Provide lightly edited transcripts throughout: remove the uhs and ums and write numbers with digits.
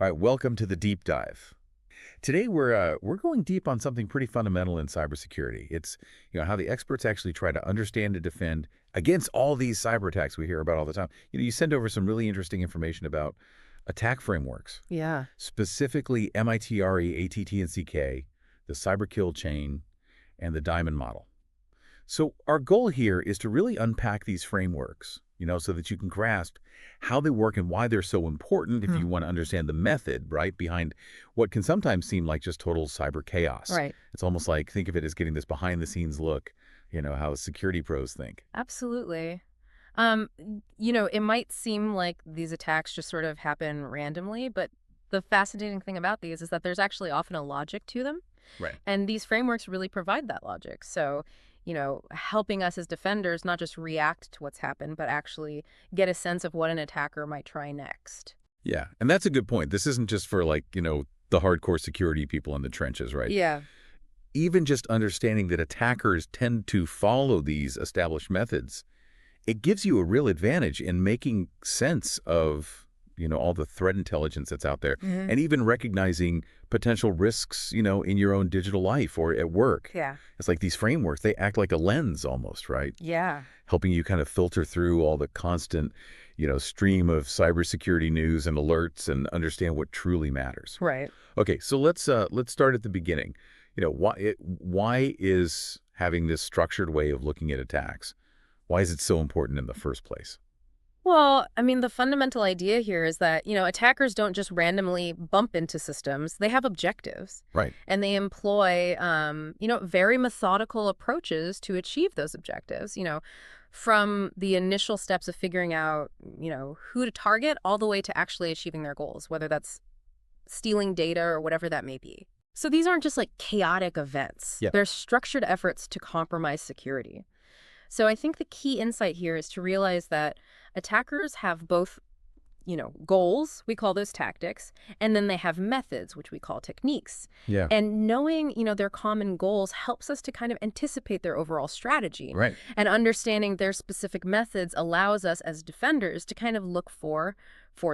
All right, welcome to the deep dive. Today we're going deep on something pretty fundamental in cybersecurity. It's how the experts actually try to understand and defend against all these cyber attacks we hear about all the time. You send over some really interesting information about attack frameworks, Yeah. specifically MITRE, ATT, and CK, the cyber kill chain, and the diamond model. So our goal here is to really unpack these frameworks, so that you can grasp how they work and why they're so important if you want to understand the method, right, behind what can sometimes seem like just total cyber chaos. Right. It's almost like, think of it as getting this behind-the-scenes look, how security pros think. Absolutely. It might seem like these attacks just sort of happen randomly, but the fascinating thing about these is that there's actually often a logic to them. Right. And these frameworks really provide that logic. So, helping us as defenders not just react to what's happened, but actually get a sense of what an attacker might try next. Yeah, and that's a good point. This isn't just for the hardcore security people in the trenches, right? Yeah. Even just understanding that attackers tend to follow these established methods, it gives you a real advantage in making sense of all the threat intelligence that's out there, and even recognizing potential risks, in your own digital life or at work. Yeah. It's like these frameworks, they act like a lens almost, right? Yeah. Helping you kind of filter through all the constant, stream of cybersecurity news and alerts and understand what truly matters. Right. Okay, so let's start at the beginning. Why is having this structured way of looking at attacks, why is it so important in the first place? Well, the fundamental idea here is that, attackers don't just randomly bump into systems. They have objectives. Right. And they employ, very methodical approaches to achieve those objectives, from the initial steps of figuring out, who to target all the way to actually achieving their goals, whether that's stealing data or whatever that may be. So these aren't just like chaotic events. Yeah. They're structured efforts to compromise security. So I think the key insight here is to realize that attackers have both, goals, we call those tactics, and then they have methods, which we call techniques. Yeah. And knowing, their common goals helps us to kind of anticipate their overall strategy. Right. And understanding their specific methods allows us as defenders to kind of look for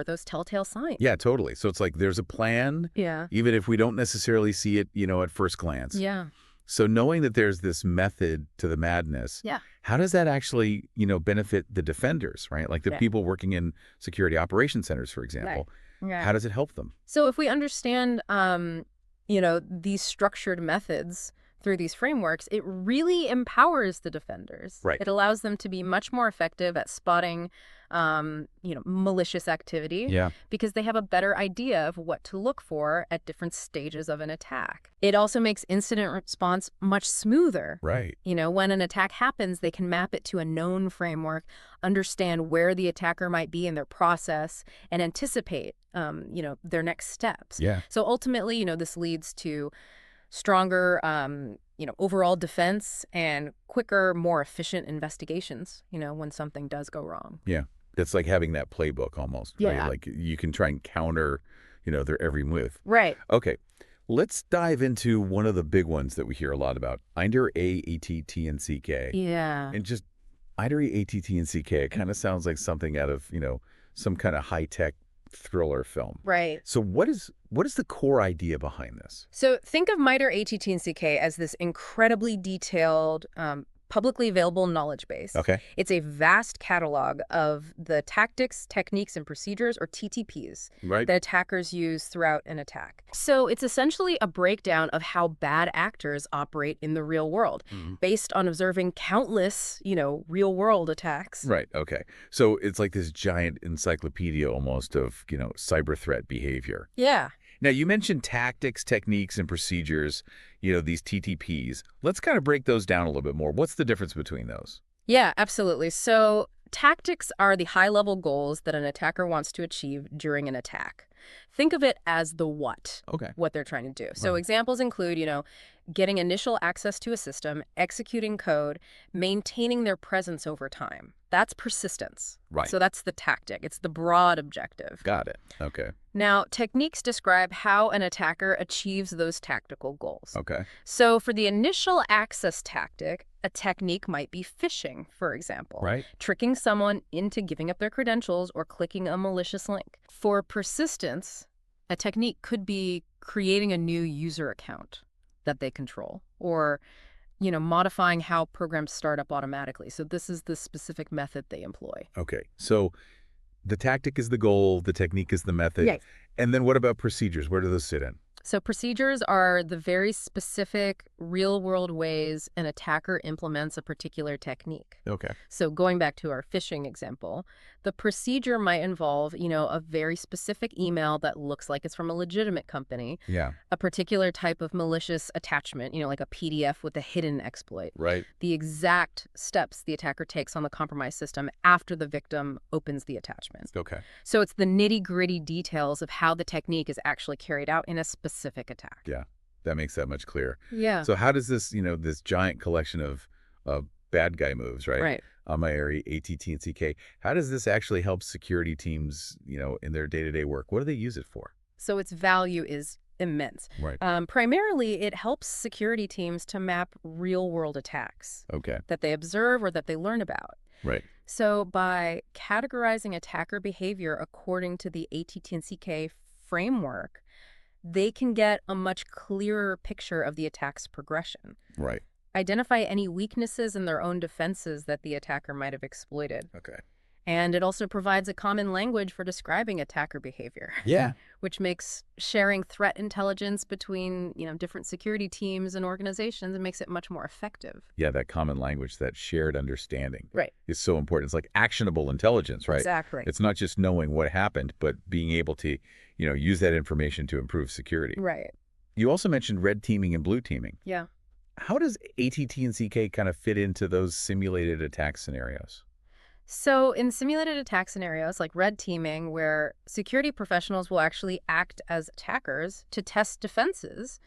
those telltale signs. Yeah, totally. So it's like there's a plan, Yeah. even if we don't necessarily see it, at first glance. Yeah. So knowing that there's this method to the madness, Yeah. how does that actually, benefit the defenders, right? Like the Yeah. people working in security operations centers, for example. Yeah. How does it help them? So if we understand, these structured methods through these frameworks, it really empowers the defenders. Right. It allows them to be much more effective at spotting, malicious activity. Yeah. Because they have a better idea of what to look for at different stages of an attack. It also makes incident response much smoother. Right. When an attack happens, they can map it to a known framework, understand where the attacker might be in their process, and anticipate, their next steps. Yeah. So ultimately, this leads to stronger, overall defense and quicker, more efficient investigations, when something does go wrong. Yeah. It's like having that playbook almost, right? Yeah. Like you can try and counter, their every move. Right. Okay. Let's dive into one of the big ones that we hear a lot about, MITRE, ATT, and CK. Yeah. And just MITRE, ATT, and CK, it kind of sounds like something out of, some kind of high-tech thriller film. Right. So what is the core idea behind this? So think of MITRE, ATT, and CK as this incredibly detailed, publicly available knowledge base. Okay. It's a vast catalog of the tactics, techniques, and procedures, or TTPs, Right. that attackers use throughout an attack. So it's essentially a breakdown of how bad actors operate in the real world, based on observing countless, real-world attacks. Right. Okay. So it's like this giant encyclopedia almost of, cyber threat behavior. Yeah. Now, you mentioned tactics, techniques, and procedures, these TTPs. Let's kind of break those down a little bit more. What's the difference between those? Yeah, absolutely. So tactics are the high-level goals that an attacker wants to achieve during an attack. Think of it as the what they're trying to do. So examples include, getting initial access to a system, executing code, maintaining their presence over time. That's persistence. Right. So that's the tactic. It's the broad objective. Got it. Okay. Now, techniques describe how an attacker achieves those tactical goals. Okay. So for the initial access tactic, a technique might be phishing, for example. Right. Tricking someone into giving up their credentials or clicking a malicious link. For persistence, A technique could be creating a new user account that they control, or modifying how programs start up automatically. So this is the specific method they employ. Okay, so the tactic is the goal, the technique is the method. Yes. And then what about procedures? Where do those sit in? So procedures are the very specific real-world ways an attacker implements a particular technique. Okay. So going back to our phishing example, the procedure might involve, a very specific email that looks like it's from a legitimate company, Yeah. a particular type of malicious attachment, like a PDF with a hidden exploit. Right. The exact steps the attacker takes on the compromised system after the victim opens the attachment. Okay. So it's the nitty-gritty details of how the technique is actually carried out in a specific attack. Yeah, that makes that much clearer. Yeah. So how does this, this giant collection of bad guy moves, right? Right. MITRE, ATT, and CK, how does this actually help security teams, in their day-to-day work? What do they use it for? So its value is immense. Right. Primarily, it helps security teams to map real-world attacks that they observe or that they learn about. Right. So by categorizing attacker behavior according to the ATT and CK framework, they can get a much clearer picture of the attack's progression. Right. Identify any weaknesses in their own defenses that the attacker might have exploited. Okay. And it also provides a common language for describing attacker behavior. Yeah. Which makes sharing threat intelligence between, different security teams and organizations, and makes it much more effective. Yeah, that common language, that shared understanding Right. is so important. It's like actionable intelligence, right? Exactly. It's not just knowing what happened, but being able to, use that information to improve security. Right. You also mentioned red teaming and blue teaming. Yeah. How does ATT and CK kind of fit into those simulated attack scenarios? So in simulated attack scenarios like red teaming, where security professionals will actually act as attackers to test defenses,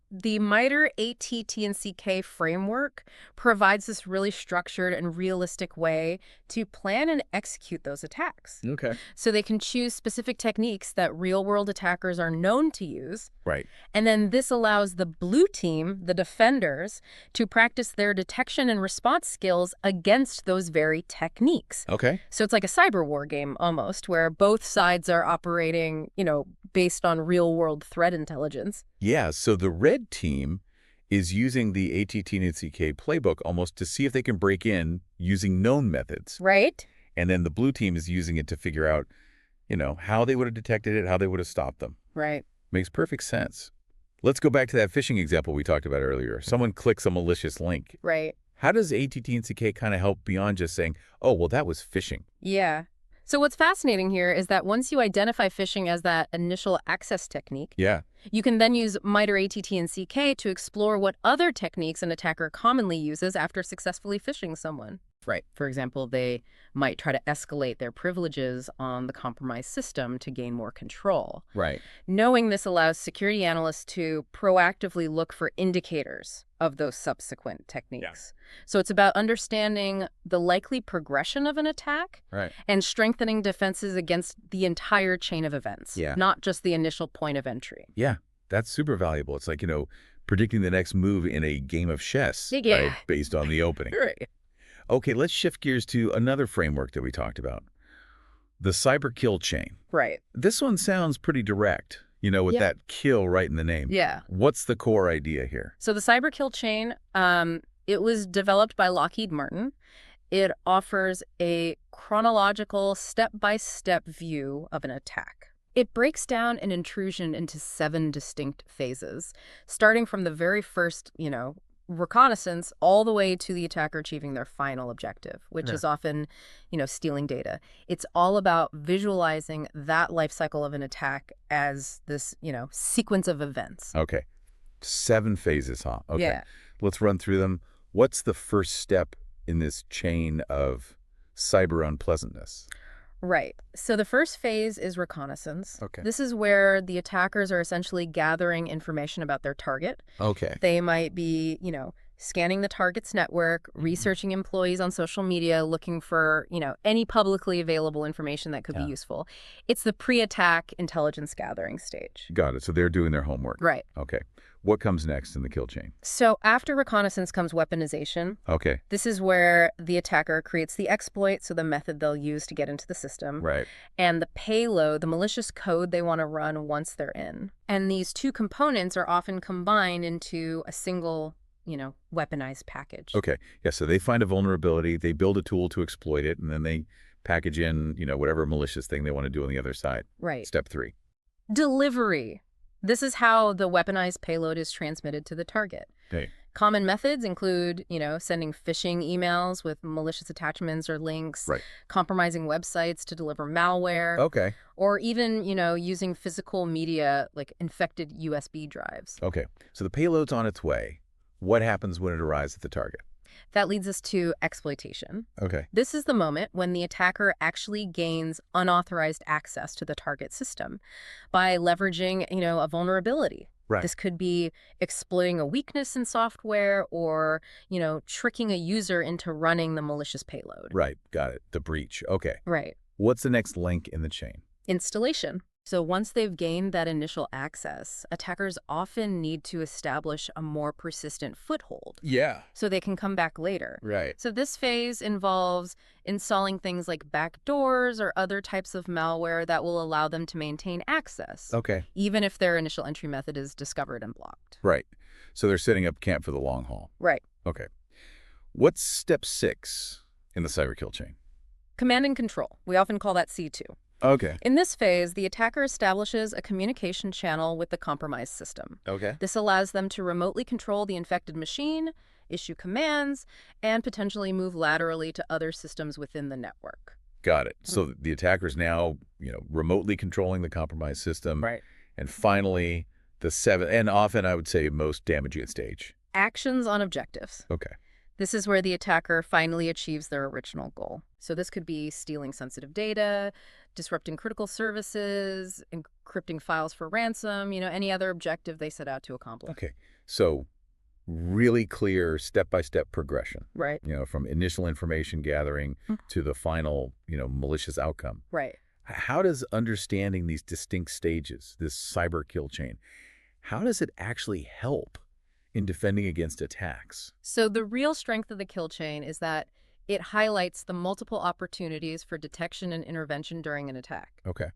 the MITRE ATT and CK framework provides this really structured and realistic way to plan and execute those attacks. Okay. So they can choose specific techniques that real-world attackers are known to use. Right. And then this allows the blue team, the defenders, to practice their detection and response skills against those very techniques. Okay. So it's like a cyber war game almost, where both sides are operating, based on real-world threat intelligence. Yeah, so the red team is using the ATT and CK playbook almost to see if they can break in using known methods. Right. And then the blue team is using it to figure out, how they would have detected it, how they would have stopped them. Right. Makes perfect sense. Let's go back to that phishing example we talked about earlier. Someone clicks a malicious link. Right. How does ATT and CK kind of help beyond just saying, oh, well, that was phishing? Yeah. So what's fascinating here is that once you identify phishing as that initial access technique, you can then use MITRE ATT and CK to explore what other techniques an attacker commonly uses after successfully phishing someone. Right. For example, they might try to escalate their privileges on the compromised system to gain more control. Right. Knowing this allows security analysts to proactively look for indicators of those subsequent techniques. So it's about understanding the likely progression of an attack and strengthening defenses against the entire chain of events, not just the initial point of entry. Yeah, that's super valuable. It's like, predicting the next move in a game of chess, right, based on the opening. Right. Okay, let's shift gears to another framework that we talked about, the cyber kill chain. Right. This one sounds pretty direct, with that kill right in the name. Yeah. What's the core idea here? So the cyber kill chain, it was developed by Lockheed Martin. It offers a chronological, step-by-step view of an attack. It breaks down an intrusion into 7 distinct phases, starting from the very first, reconnaissance all the way to the attacker achieving their final objective, which is often, stealing data. It's all about visualizing that life cycle of an attack as this, sequence of events. Okay. 7 phases, huh? Okay. Yeah. Let's run through them. What's the first step in this chain of cyber unpleasantness? Right. So the first phase is reconnaissance. Okay. This is where the attackers are essentially gathering information about their target. Okay. They might be, scanning the target's network, researching employees on social media, looking for, any publicly available information that could be useful. It's the pre-attack intelligence gathering stage. Got it. So they're doing their homework. Right. Okay. What comes next in the kill chain? So after reconnaissance comes weaponization. Okay. This is where the attacker creates the exploit, so the method they'll use to get into the system. Right. And the payload, the malicious code they want to run once they're in. And these two components are often combined into a single weaponized package. Okay. Yeah, so they find a vulnerability, they build a tool to exploit it, and then they package in, whatever malicious thing they want to do on the other side. Right. Step 3. Delivery. This is how the weaponized payload is transmitted to the target. Okay. Common methods include, sending phishing emails with malicious attachments or links, Right. compromising websites to deliver malware, Okay. or even, using physical media like infected USB drives. Okay. So the payload's on its way. What happens when it arrives at the target? That leads us to exploitation. Okay. This is the moment when the attacker actually gains unauthorized access to the target system by leveraging, a vulnerability. Right. This could be exploiting a weakness in software or, tricking a user into running the malicious payload. Right. Got it. The breach. Okay. Right. What's the next link in the chain? Installation. So once they've gained that initial access, attackers often need to establish a more persistent foothold. Yeah. So they can come back later. Right. So this phase involves installing things like backdoors or other types of malware that will allow them to maintain access. Okay. Even if their initial entry method is discovered and blocked. Right. So they're setting up camp for the long haul. Right. Okay. What's step 6 in the cyber kill chain? Command and control. We often call that C2. Okay. In this phase, the attacker establishes a communication channel with the compromised system. Okay. This allows them to remotely control the infected machine, issue commands, and potentially move laterally to other systems within the network. Got it. So the attacker's now, remotely controlling the compromised system. Right. And finally, the 7th, and often I would say most damaging stage. Actions on objectives. Okay. This is where the attacker finally achieves their original goal. So this could be stealing sensitive data, disrupting critical services, encrypting files for ransom, any other objective they set out to accomplish. Okay. So really clear step-by-step progression. Right. From initial information gathering to the final, malicious outcome. Right. How does understanding these distinct stages, this cyber kill chain, how does it actually help in defending against attacks? So the real strength of the kill chain is that it highlights the multiple opportunities for detection and intervention during an attack. Okay.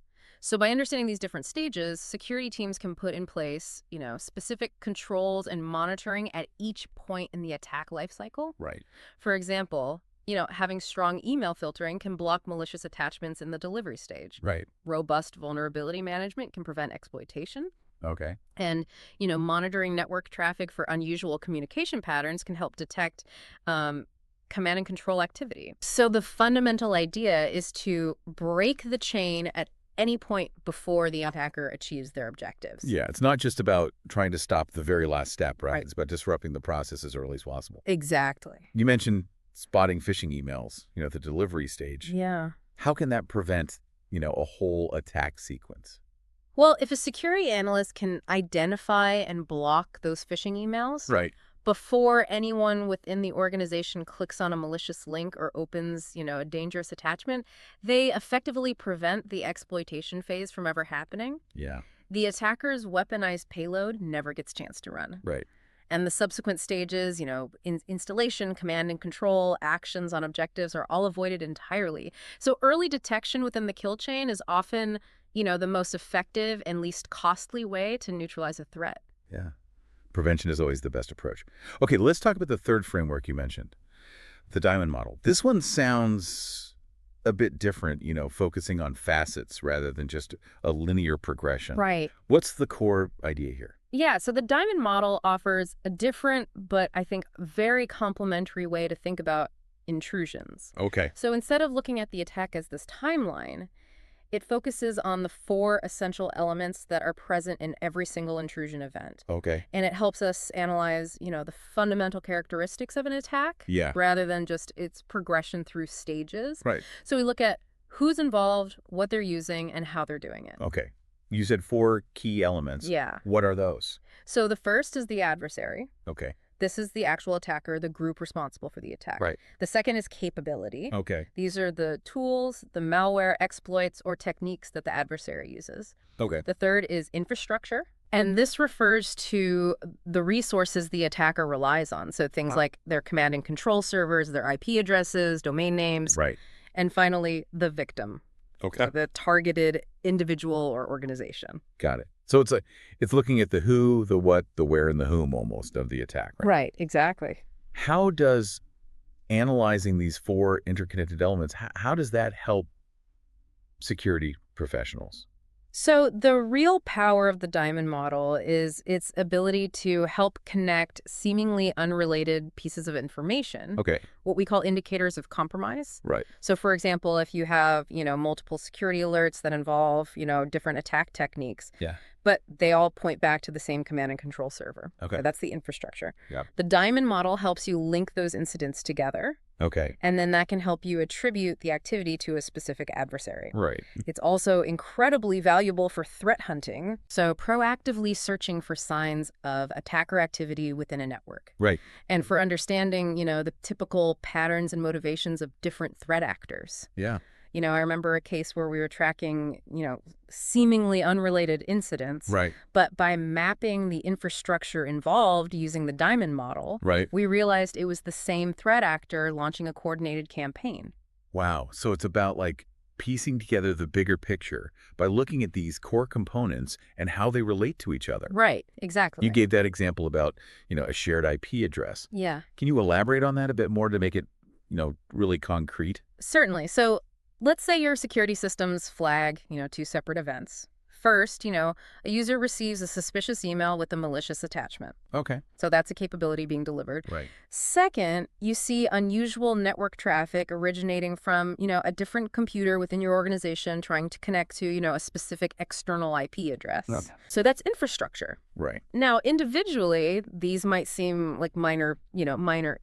So by understanding these different stages, security teams can put in place, specific controls and monitoring at each point in the attack lifecycle. Right. For example, having strong email filtering can block malicious attachments in the delivery stage. Right. Robust vulnerability management can prevent exploitation. Okay. And, monitoring network traffic for unusual communication patterns can help detect command and control activity. So the fundamental idea is to break the chain at any point before the attacker achieves their objectives. Yeah, it's not just about trying to stop the very last step, right? Right. It's about disrupting the process as early as possible. Exactly. You mentioned spotting phishing emails, at the delivery stage. Yeah. How can that prevent, a whole attack sequence? Well, if a security analyst can identify and block those phishing emails Right. before anyone within the organization clicks on a malicious link or opens, a dangerous attachment, they effectively prevent the exploitation phase from ever happening. Yeah. The attacker's weaponized payload never gets a chance to run. Right. And the subsequent stages, installation, command and control, actions on objectives are all avoided entirely. So early detection within the kill chain is often, the most effective and least costly way to neutralize a threat. Yeah. Prevention is always the best approach. Okay, let's talk about the third framework you mentioned, the diamond model. This one sounds a bit different, focusing on facets rather than just a linear progression. Right. What's the core idea here? Yeah, so the diamond model offers a different, but I think very complementary way to think about intrusions. Okay. So instead of looking at the attack as this timeline, it focuses on the 4 essential elements that are present in every single intrusion event. Okay. And it helps us analyze, the fundamental characteristics of an attack Yeah. rather than just its progression through stages. Right. So we look at who's involved, what they're using, and how they're doing it. Okay. You said 4 key elements. Yeah. What are those? So the first is the adversary. Okay. This is the actual attacker, the group responsible for the attack. Right. The second is capability. Okay. These are the tools, the malware, exploits, or techniques that the adversary uses. Okay. The third is infrastructure. And this refers to the resources the attacker relies on. So things like their command and control servers, their IP addresses, domain names. Right. And finally, the victim. Okay. So the targeted individual or organization. Got it. So it's looking at the who, the what, the where, and the whom almost of the attack, right? Right, exactly. How does analyzing these four interconnected elements, how does that help security professionals? So the real power of the diamond model is its ability to help connect seemingly unrelated pieces of information, Okay. what we call indicators of compromise. Right. So for example, if you have, multiple security alerts that involve, different attack techniques, Yeah. but they all point back to the same command and control server. Okay. That's the infrastructure. Yep. The diamond model helps you link those incidents together. Okay. And then that can help you attribute the activity to a specific adversary. Right. It's also incredibly valuable for threat hunting, so proactively searching for signs of attacker activity within a network. Right. And for understanding, the typical patterns and motivations of different threat actors. Yeah. I remember a case where we were tracking, seemingly unrelated incidents. Right. But by mapping the infrastructure involved using the diamond model, Right. we realized it was the same threat actor launching a coordinated campaign. Wow. So it's about piecing together the bigger picture by looking at these core components and how they relate to each other. Right. Exactly. You gave that example about, a shared IP address. Yeah. Can you elaborate on that a bit more to make it, really concrete? Certainly. So let's say your security systems flag, two separate events. First, a user receives a suspicious email with a malicious attachment. Okay. So that's a capability being delivered. Right. Second, you see unusual network traffic originating from, a different computer within your organization trying to connect to, a specific external IP address. Okay. So that's infrastructure. Right. Now, individually, these might seem like minor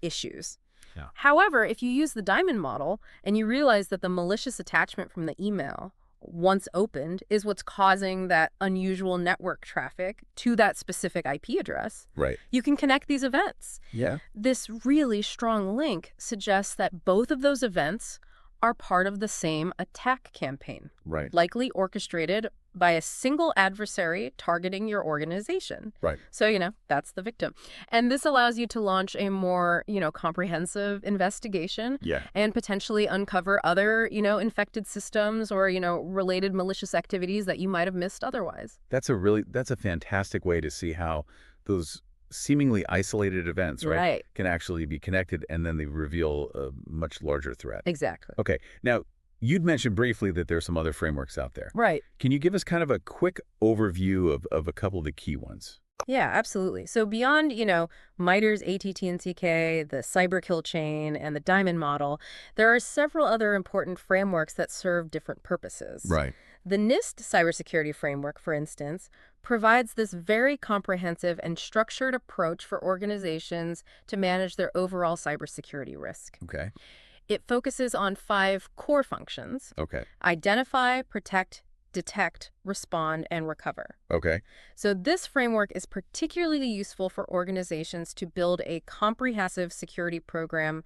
issues. Yeah. However, if you use the diamond model and you realize that the malicious attachment from the email, once opened, is what's causing that unusual network traffic to that specific IP address, Right. you can connect these events. Yeah. This really strong link suggests that both of those events are part of the same attack campaign, Right. likely orchestrated by a single adversary targeting your organization. Right. So, that's the victim. And this allows you to launch a more, comprehensive investigation. Yeah. And potentially uncover other, infected systems or, related malicious activities that you might have missed otherwise. That's a fantastic way to see how those seemingly isolated events, right, can actually be connected, and then they reveal a much larger threat. Exactly. Okay. Now, you'd mentioned briefly that there's some other frameworks out there. Right. Can you give us kind of a quick overview of a couple of the key ones? Yeah, absolutely. So beyond, MITRE's ATT and CK, the cyber kill chain, and the diamond model, there are several other important frameworks that serve different purposes. Right. The NIST cybersecurity framework, for instance, provides this very comprehensive and structured approach for organizations to manage their overall cybersecurity risk. Okay. It focuses on 5 core functions: Okay. identify, protect, detect, respond, and recover. Okay. So this framework is particularly useful for organizations to build a comprehensive security program,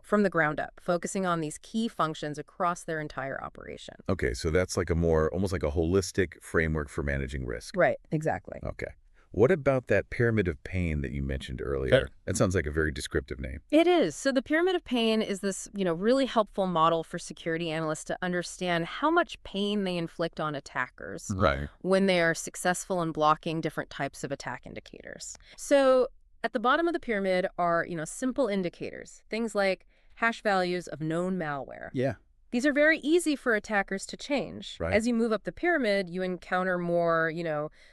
from the ground up, focusing on these key functions across their entire operation. Okay, so that's almost like a holistic framework for managing risk. Right, exactly. Okay. What about that pyramid of pain that you mentioned earlier? That sounds like a very descriptive name. It is. So the pyramid of pain is this, really helpful model for security analysts to understand how much pain they inflict on attackers Right. when they are successful in blocking different types of attack indicators. So at the bottom of the pyramid are, simple indicators, things like hash values of known malware. Yeah. These are very easy for attackers to change. Right. As you move up the pyramid, you encounter more,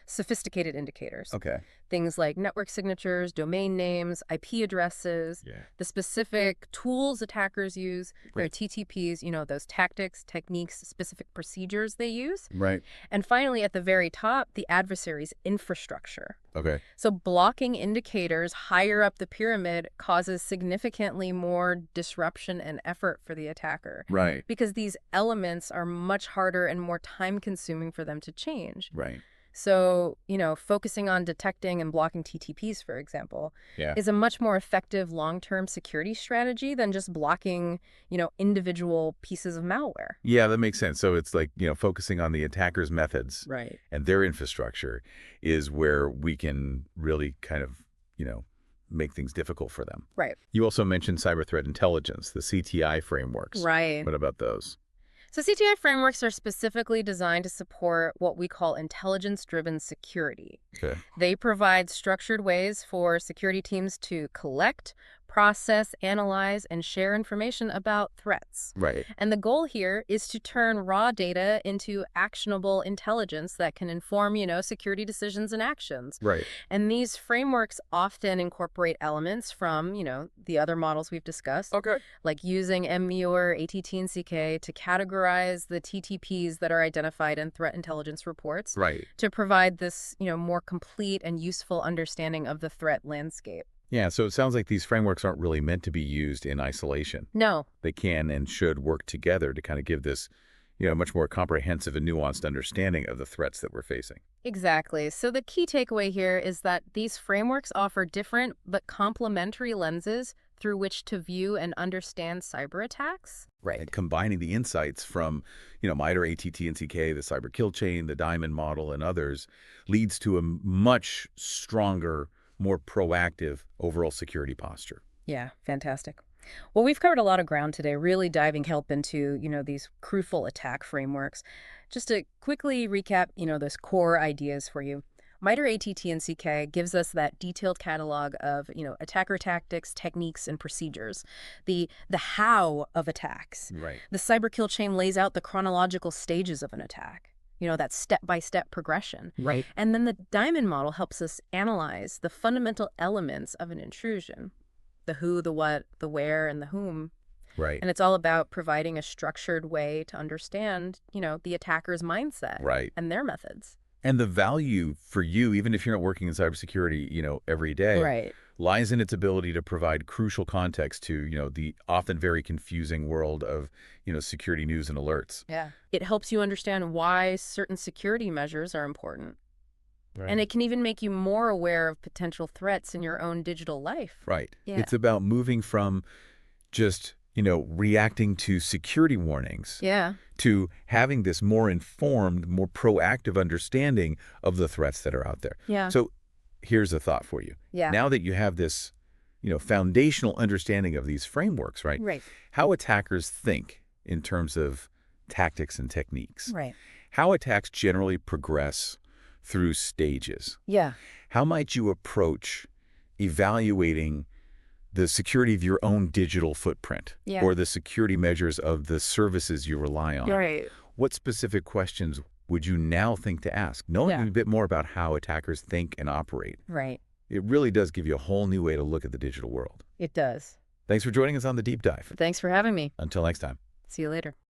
sophisticated indicators. Okay. Things like network signatures, domain names, IP addresses, the specific tools attackers use, their TTPs, those tactics, techniques, specific procedures they use. Right. And finally, at the very top, the adversary's infrastructure. Okay. So blocking indicators higher up the pyramid causes significantly more disruption and effort for the attacker. Right. Because these elements are much harder and more time-consuming for them to change. Right. So, focusing on detecting and blocking TTPs, for example, Yeah. is a much more effective long-term security strategy than just blocking, individual pieces of malware. Yeah, that makes sense. So it's like, focusing on the attacker's methods Right. and their infrastructure is where we can really kind of, make things difficult for them. Right. You also mentioned cyber threat intelligence, the CTI frameworks. Right. What about those? So CTI frameworks are specifically designed to support what we call intelligence-driven security. Okay. They provide structured ways for security teams to collect, process, analyze, and share information about threats. Right. And the goal here is to turn raw data into actionable intelligence that can inform, security decisions and actions. Right. And these frameworks often incorporate elements from, the other models we've discussed, Okay. like using MITRE, ATT, and CK to categorize the TTPs that are identified in threat intelligence reports Right. to provide this, more complete and useful understanding of the threat landscape. Yeah, so it sounds like these frameworks aren't really meant to be used in isolation. No. They can and should work together to kind of give this, much more comprehensive and nuanced understanding of the threats that we're facing. Exactly. So the key takeaway here is that these frameworks offer different but complementary lenses through which to view and understand cyber attacks. Right. And combining the insights from, MITRE, ATT, and CK, the cyber kill chain, the diamond model, and others leads to a much stronger, more proactive overall security posture. Yeah, fantastic. Well, we've covered a lot of ground today, really diving help into, these crucial attack frameworks. Just to quickly recap, those core ideas for you. MITRE, ATT, and CK gives us that detailed catalog of, attacker tactics, techniques, and procedures. The how of attacks. Right. The cyber kill chain lays out the chronological stages of an attack. That step-by-step progression. Right. And then the diamond model helps us analyze the fundamental elements of an intrusion. The who, the what, the where, and the whom. Right. And it's all about providing a structured way to understand, the attacker's mindset Right. and their methods. And the value for you, even if you're not working in cybersecurity, every day, Right. lies in its ability to provide crucial context to, the often very confusing world of, security news and alerts. Yeah. It helps you understand why certain security measures are important. Right. And it can even make you more aware of potential threats in your own digital life. Right. Yeah. It's about moving from just, reacting to security warnings Yeah. to having this more informed, more proactive understanding of the threats that are out there. Yeah. So here's a thought for you. Yeah. Now that you have this, foundational understanding of these frameworks, right? Right. How attackers think in terms of tactics and techniques. Right. How attacks generally progress through stages. Yeah. How might you approach evaluating the security of your own digital footprint Yeah. or the security measures of the services you rely on? Right. What specific questions would you now think to ask? Knowing Yeah. a bit more about how attackers think and operate, Right. it really does give you a whole new way to look at the digital world. It does. Thanks for joining us on The Deep Dive. Thanks for having me. Until next time. See you later.